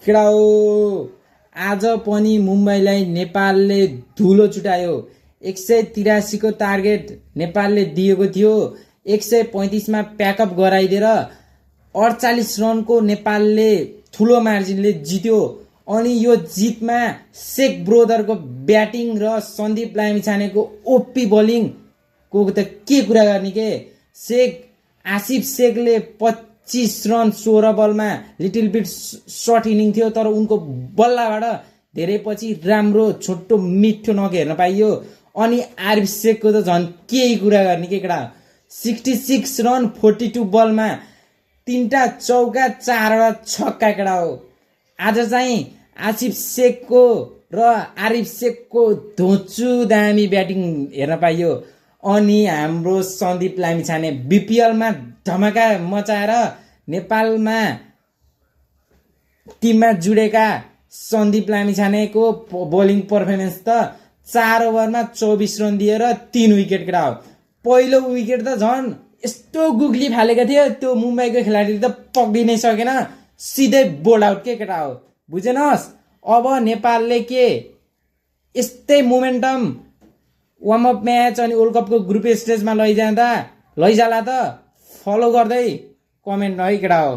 केटा हो आज पनि मुम्बईलाई नेपालले धुलो छुटायो। 183 को टार्गेट नेपालले दिएको थियो। 135 मा प्याकअप गराइदिएर 48 रनको नेपालले ठुलो मार्जिनले जित्यो। अनि यो जितमा शेख ब्रोदरको ब्याटिङ र सन्दीप लामिछानेको ओपी बलिङ को त के कुरा गर्ने के। आसिफ शेखले 25 रन 16 बलमा लिटिल बिट सर्ट इनिङ थियो, तर उनको बल्लाबाट धेरै पछि राम्रो छोटो मिठो नक हेर्न पाइयो। अनि आरिफ शेखको त झन् केही कुरा गर्ने के केटा। 66 रन 42 बलमा 3टा चौका 4वटा छक्का केटा हो। आज चाहिँ आसिफ शेखको र आरिफ शेखको धोचु दामी ब्याटिङ हेर्न पाइयो। अनि हाम्रो सन्दीप लामिछाने बीपीएलमा धमाका मचाएर नेपालमा टिममा जुडेका सन्दीप लामिछानेको बोलिङ पर्फर्मेन्स त 4 ओभरमा 24 रन दिएर 3 विकेट केटा हो। पहिलो विकेट त झन् यस्तो गुग्ली फालेको थियो, त्यो मुम्बईको खेलाडीले त पक्रिनै सकेन, सिधै बोल्ड आउट के केटा हो। बुझेनस्? अब नेपालले के यस्तै मोमेन्टम वार्म अप म्याच अनि वर्ल्ड कपको ग्रुप स्टेजमा लैजाला त फलो गर्दै कमेन्ट है केटा हो।